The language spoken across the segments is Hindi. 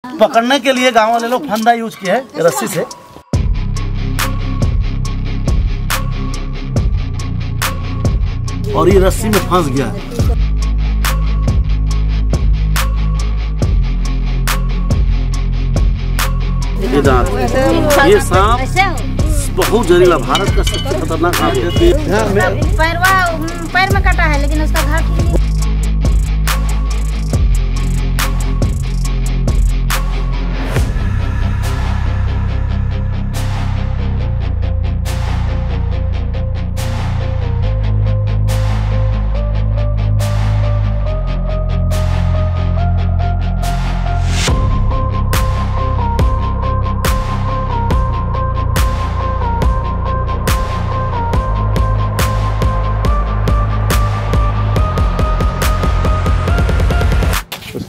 पकड़ने के लिए गांव वाले लोग फंदा यूज किया है रस्सी से। और ये रस्सी में फंस गया है। ये दांत, ये सांप बहुत जहरीला, भारत का सबसे खतरनाक सांप है। पैर में कटा है लेकिन उसका घाव ठीक है।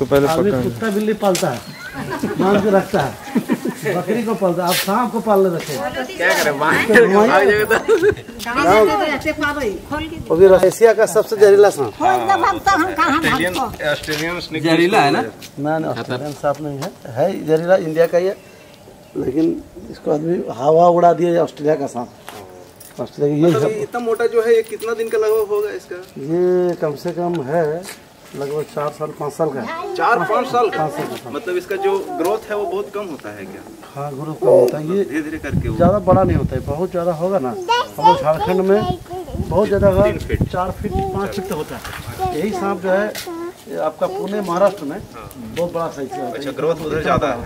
पहले कुत्ता बिल्ली पालता है, मान के रखता है, बकरी को पालता है, आप सांप को पालने रखे। क्या करें, एशिया का सबसे जहरीला सांप जहरीला है ना? ऑस्ट्रेलियन सांप नहीं है जहरीला, इंडिया का ही है, लेकिन इसको आदमी हवा उड़ा दिया। ऑस्ट्रेलिया का सांप, ऑस्ट्रेलिया मतलब इतना मोटा जो है, ये कितना दिन का लगभग होगा इसका? ये कम से कम है लगभग 4 साल 5 साल का है। 4-5 साल का? मतलब इसका जो ग्रोथ है वो बहुत कम होता है क्या? हाँ, ग्रोथ कम होता है, ये धीरे धीरे करके ज़्यादा बड़ा नहीं होता है। बहुत ज़्यादा होगा ना, हम लोग झारखंड में बहुत ज़्यादा 4 फीट 5 फीट होता है। यही सांप जो है आपका पुणे महाराष्ट्र में बहुत बड़ा साइज का होता है। अच्छा, ग्रोथ उधर ज़्यादा है।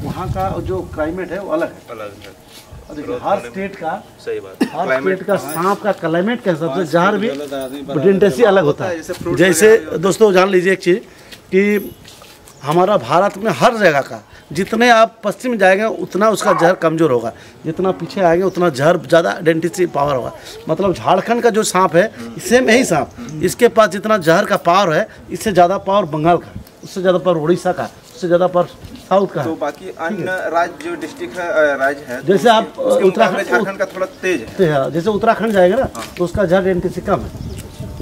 वहाँ का जो क्लाइमेट है वो अलग है। हर स्टेट का, सही बात, हर स्टेट का सांप का क्लाइमेट के हिसाब से जहर भी पोटेंटेसी अलग होता है। जैसे दोस्तों जान लीजिए एक चीज़ कि हमारा भारत में हर जगह का, जितने आप पश्चिम जाएंगे उतना उसका जहर कमज़ोर होगा, जितना पीछे आएंगे उतना जहर ज़्यादा आइडेंटिटी पावर होगा। मतलब झारखंड का जो सांप है, सेम यही सांप, इसके पास जितना जहर का पावर है, इससे ज़्यादा पावर बंगाल का, उससे ज़्यादा पावर उड़ीसा का, उससे ज़्यादा पावर साउथ का। तो बाकी अन्य राज्य जो डिस्ट्रिक्ट है, राज्य है, जैसे आप उत्तराखंड, झारखंड का थोड़ा तेज है। जैसे उत्तराखंड जाएगा ना तो उसका जहर एंटीसी कम है।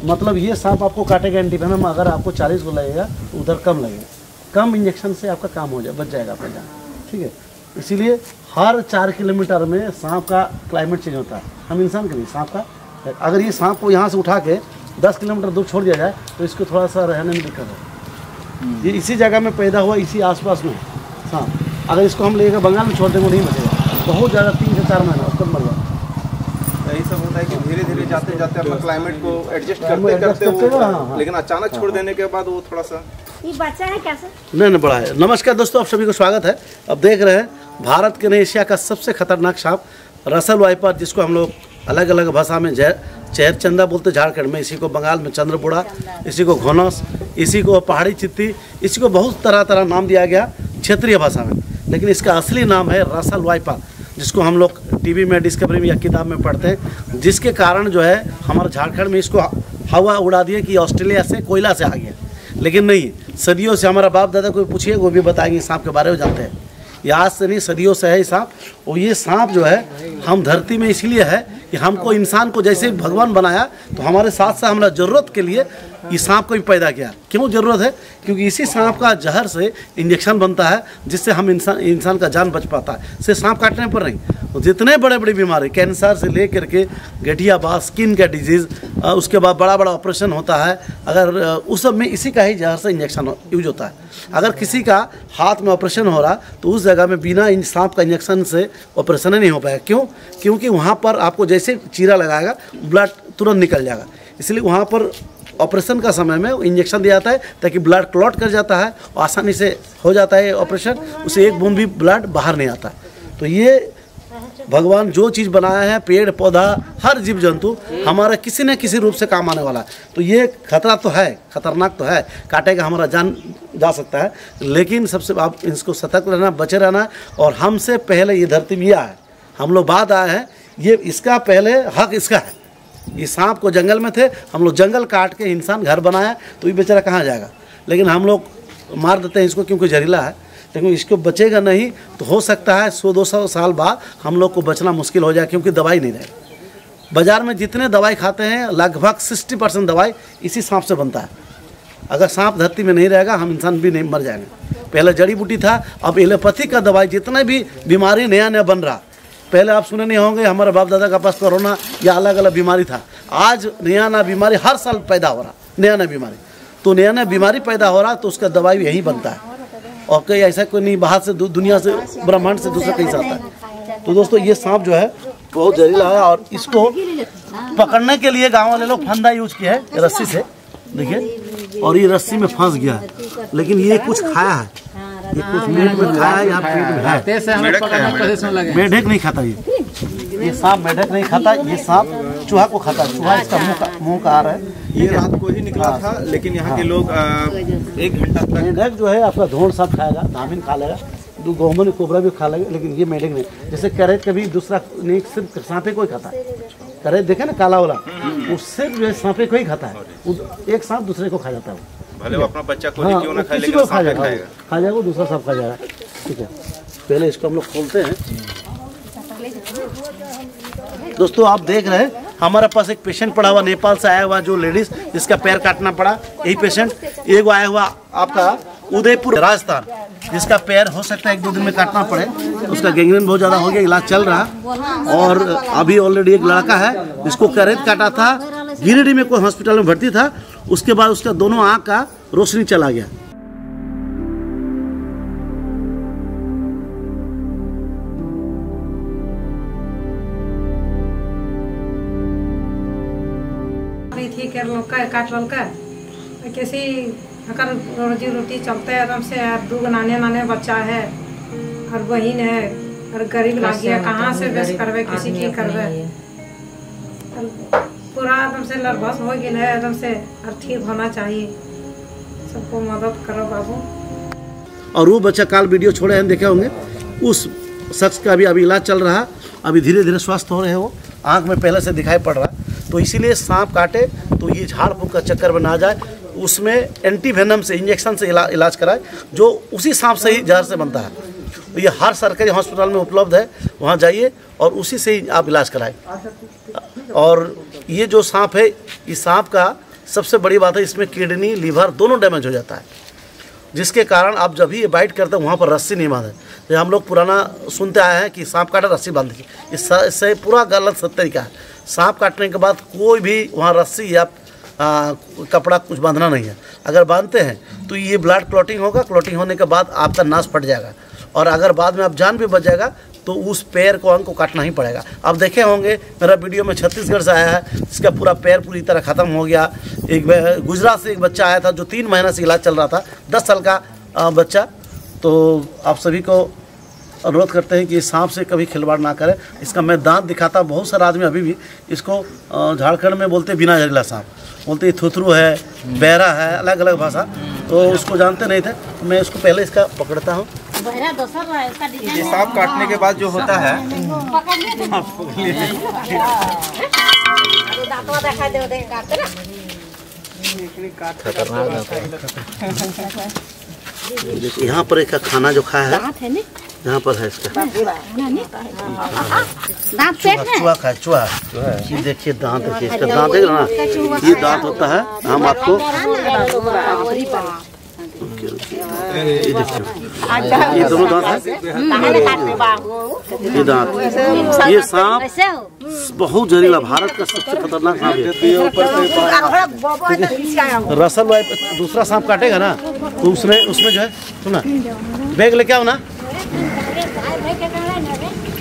मतलब ये सांप आपको काटेगा एंटीवेनम, अगर आपको 40 को लगेगा तो उधर कम लगेगा। कम इंजेक्शन से आपका काम हो जाए, बच जाएगा आपका जान, ठीक है। इसीलिए हर 4 किलोमीटर में सांप का क्लाइमेट चेंज होता है। हम इंसान के नहीं, सांप का, अगर ये सांप को यहाँ से उठा के 10 किलोमीटर दूर छोड़ दिया जाए तो इसको थोड़ा सा रहने में दिक्कत है। ये इसी जगह में पैदा हुआ, इसी आसपास में सांप। अगर इसको हम लेकर बंगाल में छोड़ देंगे नहीं बचेगा, बहुत ज़्यादा 3 से 4 महीना उसको मर जाएगा। यही सब होता है कि धीरे धीरे जाते जाते अपना क्लाइमेट को एडजस्ट करते वो, लेकिन अचानक छोड़ देने के बाद वो थोड़ा सा ये बच्चा है कैसे? नहीं बड़ा है। नमस्कार दोस्तों, आप सभी को स्वागत है। अब देख रहे हैं भारत के नहीं एशिया का सबसे खतरनाक सांप रसल वाइपर, जिसको हम लोग अलग अलग भाषा में चेहर चंदा बोलते झारखंड में, इसी को बंगाल में चंद्रपुड़ा, इसी को घोनस, इसी को पहाड़ी चित्ती, इसी को बहुत तरह नाम दिया गया क्षेत्रीय भाषा में, लेकिन इसका असली नाम है रसल वाइपर, जिसको हम लोग टीवी में, डिस्कवरी में या किताब में पढ़ते हैं, जिसके कारण जो है हमारे झारखंड में इसको हवा उड़ा दिए कि ऑस्ट्रेलिया से कोयला से आ गया, लेकिन नहीं, सदियों से हमारा बाप दादा को पूछिए वो भी बताएंगे सांप के बारे में जानते हैं। ये आज से नहीं, सदियों से है सांप। और ये सांप जो है हम धरती में इसलिए है कि हमको, इंसान को जैसे भगवान बनाया तो हमारे साथ साथ हमारा ज़रूरत के लिए इस सांप को भी पैदा किया। क्यों ज़रूरत है? क्योंकि इसी सांप का जहर से इंजेक्शन बनता है, जिससे हम इंसान का जान बच पाता है। सिर्फ सांप काटने पर नहीं, तो जितने बड़े बड़ी बीमारी, कैंसर से ले करके गठिया बात, स्किन का डिजीज़, उसके बाद बड़ा ऑपरेशन होता है, अगर उस सब में इसी का ही जहर से इंजेक्शन यूज होता है। अगर किसी का हाथ में ऑपरेशन हो रहा तो उस जगह में बिना इन सांप का इंजेक्शन से ऑपरेशन नहीं हो पाएगा। क्यों? क्योंकि वहाँ पर आपको जैसे चीरा लगाएगा ब्लड तुरंत निकल जाएगा, इसलिए वहाँ पर ऑपरेशन का समय में इंजेक्शन दिया जाता है ताकि ब्लड क्लॉट कर जाता है और आसानी से हो जाता है ऑपरेशन, उससे एक बूंद भी ब्लड बाहर नहीं आता। तो ये भगवान जो चीज़ बनाया है, पेड़ पौधा, हर जीव जंतु हमारा किसी न किसी रूप से काम आने वाला है। तो ये खतरा तो है, खतरनाक तो है, काटेगा हमारा जान जा सकता है, लेकिन सबसे आप इसको सतर्क रहना, बचे रहना। और हमसे पहले ये धरती में आया है, हम लोग बाद आए हैं, ये इसका पहले हक इसका है। ये सांप को जंगल में थे, हम लोग जंगल काट के इंसान घर बनाया, तो ये बेचारा कहाँ जाएगा? लेकिन हम लोग मार देते हैं इसको क्योंकि जहरीला है, लेकिन इसको बचेगा नहीं तो हो सकता है 100-200 साल बाद हम लोग को बचना मुश्किल हो जाए, क्योंकि दवाई नहीं रहेगी। बाज़ार में जितने दवाई खाते हैं लगभग 60% दवाई इसी सांप से बनता है। अगर सांप धरती में नहीं रहेगा हम इंसान भी नहीं मर जाएंगे। पहले जड़ी बूटी था, अब एलोपैथी का दवाई जितना भी बीमारी नया नया बन रहा। पहले आप सुने नहीं होंगे हमारे बाप दादा का पास कोरोना या अलग अलग बीमारी था, आज नया नया बीमारी हर साल पैदा हो रहा, नया नया बीमारी। तो नया नया बीमारी पैदा हो रहा तो उसका दवाई यहीं बनता है, और कोई ऐसा कोई नहीं बाहर से दुनिया से ब्रह्मांड से दूसरा कहीं से आता है। तो दोस्तों ये सांप जो है बहुत जहरीला है, और इसको पकड़ने के लिए गाँव वाले लोग फंदा यूज किया है रस्सी से, देखिए, और ये रस्सी में फंस गया है। लेकिन ये कुछ खाया है, ये कुछ मीट में खाया है, यहाँ पेट में है। मेढक नहीं खाता ये सांप मेढक नहीं खाता, ये सांप चूहा को खाता है। चूहा इसका मुंह का आ रहा है। ये रात को ही निकला था, लेकिन यहाँ के लोग 1 घंटा तक। मेढक जो है आपका धोड़ सांप खाएगा, धामिन खा लेगा, गोमन कोबरा भी खा लेगा, लेकिन ये मेढक नहीं। जैसे करेत कभी दूसरा नहीं, सिर्फ सांपे को ही खाता है। करेत देखे ना काला वाला, वो सिर्फ जो है सांपे को ही खाता है। एक सांप दूसरे को खा जाता है, भले वो अपना बच्चा को ही क्यों ना खाए, लेकिन खा जाएगा वो दूसरा सांप खा जाएगा। ठीक है, पहले इसको हम लोग खोलते हैं। दोस्तों आप देख रहे हैं हमारे पास एक पेशेंट पड़ा हुआ, नेपाल से आया हुआ जो लेडीज जिसका पैर काटना पड़ा, यही पेशेंट। एक आया हुआ आपका उदयपुर राजस्थान, जिसका पैर हो सकता है 1-2 दिन में काटना पड़े, उसका गैंग्रीन बहुत ज़्यादा हो गया, इलाज चल रहा। और अभी ऑलरेडी एक लड़का है जिसको करेत काटा था, गिरिडीह में कोई हॉस्पिटल में भर्ती था, उसके बाद उसका दोनों आँख का रोशनी चला गया। काटल का कैसी अगर रोजी रोटी चलते है एकदम से, 2 नाने बच्चा है और बहन है, और गरीब लग गया, कहाँ से बेस करवे, किसी की करवे, पूरा एकदम से नर्वस हो गया है एकदम से, और ठीक होना चाहिए। सबको मदद करो बाबू। और वो बच्चा काल वीडियो छोड़े हैं, देखे होंगे, उस शख्स का भी अभी इलाज चल रहा, अभी धीरे धीरे स्वस्थ हो रहे हैं। वो आँख में पहले से दिखाई पड़ रहा। तो इसीलिए सांप काटे तो ये झाड़ फूँक का चक्कर में ना जाए, उसमें एंटी वेनम से इंजेक्शन से इलाज कराए, जो उसी सांप से ही जहर से बनता है। तो ये हर सरकारी हॉस्पिटल में उपलब्ध है, वहाँ जाइए और उसी से ही आप इलाज कराएं। और ये जो सांप है, इस सांप का सबसे बड़ी बात है, इसमें किडनी लिवर दोनों डैमेज हो जाता है, जिसके कारण आप जब भी ये बाइट करते हैं वहाँ पर रस्सी नहीं बांधे। तो हम लोग पुराना सुनते आए हैं कि सांप काटा रस्सी बांध दी, इससे पूरा गलत तरीका है। सांप काटने के बाद कोई भी वहाँ रस्सी या कपड़ा कुछ बांधना नहीं है। अगर बांधते हैं तो ये ब्लड क्लॉटिंग होगा, क्लॉटिंग होने के बाद आपका नास फट जाएगा, और अगर बाद में आप जान भी बच जाएगा तो उस पैर को अंग को काटना ही पड़ेगा। आप देखे होंगे मेरा वीडियो में छत्तीसगढ़ से आया है, जिसका पूरा पैर पूरी तरह ख़त्म हो गया। एक गुजरात से एक बच्चा आया था जो 3 महीना से इलाज चल रहा था, 10 साल का बच्चा। तो आप सभी को अनुरोध करते हैं कि सांप से कभी खिलवाड़ ना करें। इसका मैं दांत दिखाता, बहुत सारा आदमी अभी भी इसको झारखंड में बोलते बिना जहरीला सांप, बोलते थुथरू है, बहरा है, अलग अलग भाषा, तो उसको जानते नहीं थे। तो मैं इसको पहले इसका पकड़ता हूँ। ये सांप काटने के बाद जो होता है, यहाँ पर एक खाना जो खाया है, यहाँ पर है इसका दांत पेट में चूहा खाए, चूहा। ये देखिए दांत, देखिए इसका दांत देख रहे ना, ये दांत होता है। हम आपको ये देखिए, ये दोनों दांत है, ये दांत। ये सांप बहुत जहरीला, भारत का सबसे खतरनाक सांप है। रसल वाइप दूसरा सांप काटेगा ना तो उसमें जो है, सुना, बैग लेके आओ ना,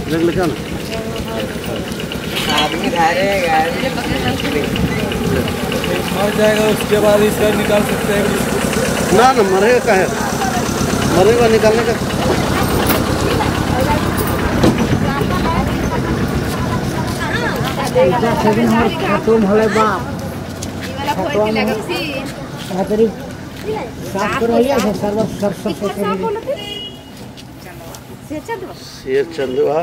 बैग लेके आओ ना। आदमी मर जाएगा, उसके बाद इसका निकाल सकते हैं ना, मरेगा का है, मरेगा निकालने का। शेर चंदुआ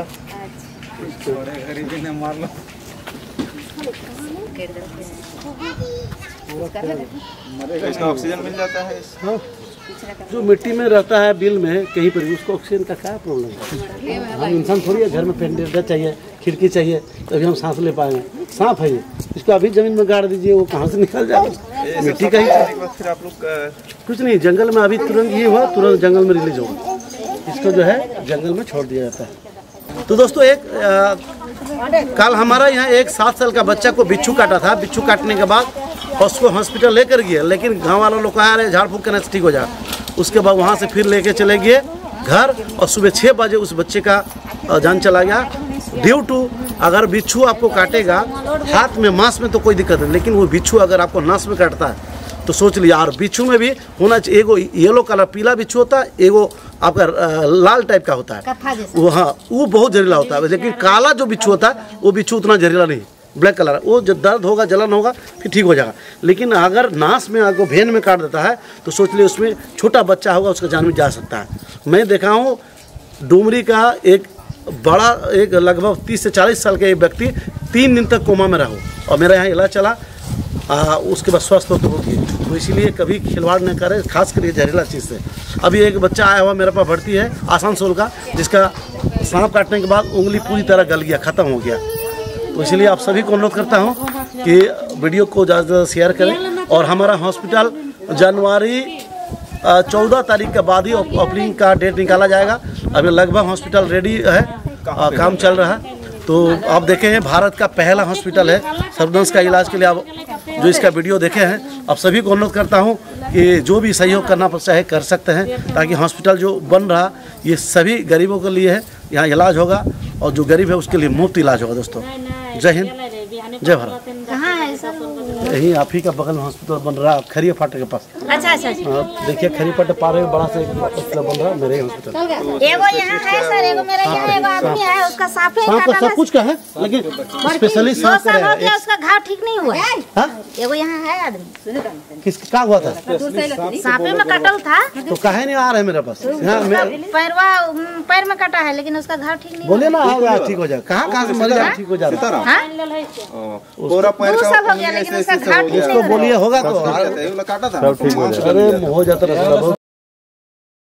गरीबी ने मार लो। इसका ऑक्सीजन मिल जाता है। जो मिट्टी में रहता है बिल में कहीं पर भी, उसको ऑक्सीजन का क्या प्रॉब्लम है? हम इंसान थोड़ी है, घर में वेंटिलेटर चाहिए, खिड़की चाहिए, तभी हम सांस ले पाएंगे। सांप है ये, इसको अभी जमीन में गाड़ दीजिए, वो कहाँ से निकल जाएगा? मिट्टी का ही। फिर आप लोग कुछ नहीं, जंगल में अभी तुरंत ये हुआ, तुरंत जंगल में रिलीज होगा। इसको जो है जंगल में छोड़ दिया जाता है। तो दोस्तों कल हमारा यहाँ एक 7 साल का बच्चा को बिच्छू काटा था। बिच्छू काटने के बाद उसको हॉस्पिटल लेकर गए, लेकिन गांव वालों लोग कहा, अरे झाड़ फूँक करने से ठीक हो जाए। उसके बाद वहाँ से फिर लेके चले गए घर, और सुबह 6 बजे उस बच्चे का जान चला गया। ड्यू टू, अगर बिच्छू आपको काटेगा हाथ में मांस में तो कोई दिक्कत नहीं, लेकिन वो बिच्छू अगर आपको नस में काटता है तो सोच लिया। और बिच्छू में भी होना चाहिए, एगो येलो कलर पीला बिच्छू होता है, एगो आपका लाल टाइप का होता है, वो हाँ वो बहुत जहरीला होता है। लेकिन काला जो बिच्छू होता है वो बिच्छू उतना जहरीला नहीं, ब्लैक कलर, वो जो दर्द होगा, जलन होगा, फिर ठीक हो जाएगा। लेकिन अगर नास में आपको भेन में काट देता है तो सोच लिए उसमें छोटा बच्चा होगा, उसका जान भी जा सकता है। मैं देखा हूँ डुमरी का एक बड़ा, एक लगभग 30 से 40 साल का एक व्यक्ति 3 दिन तक कोमा में रहा, और मेरा यहाँ इलाज चला, उसके बाद स्वस्थ होते होगी। तो इसीलिए कभी खिलवाड़ न करें, खास कर जहरीला चीज़ से। अभी एक बच्चा आया हुआ मेरे पास भर्ती है आसनसोल का, जिसका सांप काटने के बाद उंगली पूरी तरह गल गया, ख़त्म हो गया। तो इसलिए आप सभी को अनुरोध करता हूँ कि वीडियो को ज़्यादा से ज़्यादा शेयर करें। और हमारा हॉस्पिटल जनवरी 14 तारीख के बाद ही ओपनिंग का डेट निकाला जाएगा। अभी लगभग हॉस्पिटल रेडी है, काम चल रहा है। तो आप देखे हैं भारत का पहला हॉस्पिटल है सर्पदंश का इलाज के लिए। आप जो इसका वीडियो देखे हैं, आप सभी को अनुरोध करता हूं कि जो भी सहयोग करना चाहे कर सकते हैं, ताकि हॉस्पिटल जो बन रहा ये सभी गरीबों के लिए है। यहाँ इलाज होगा, और जो गरीब है उसके लिए मुफ्त इलाज होगा। दोस्तों जय हिंद, जय भारत। कहाँ है सर? यही आप ही का बगल में हॉस्पिटल बन रहा है, खरिया फाटे के पास। अच्छा अच्छा। देखिए खरिया फाटे पार में बड़ा सा हॉस्पिटल बन रहा है, मेरे हॉस्पिटल। एगो यहाँ है सर, एगो मेरे यहाँ एगो आदमी है, उसका सांप है सांप तो सब कुछ का है, लेकिन स्पेशली सांप का है। उसका घाव ठीक नहीं हुआ है। एगो यहाँ है आदमी, किसका हुआ था? सांपे में कटल था, तो काहे नहीं आ रहे मेरे पास? पैर में कटा है, लेकिन उसका घाव ठीक नहीं। बोले ना होगा ठीक हो जाए। कहाँ से मर जाए ठीक हो जाए? पूरा पैर का हो गया, लेकिन उसका घाव ठीक नहीं। इसको बोलिए होगा तो काटा था, अरे हो जाता है।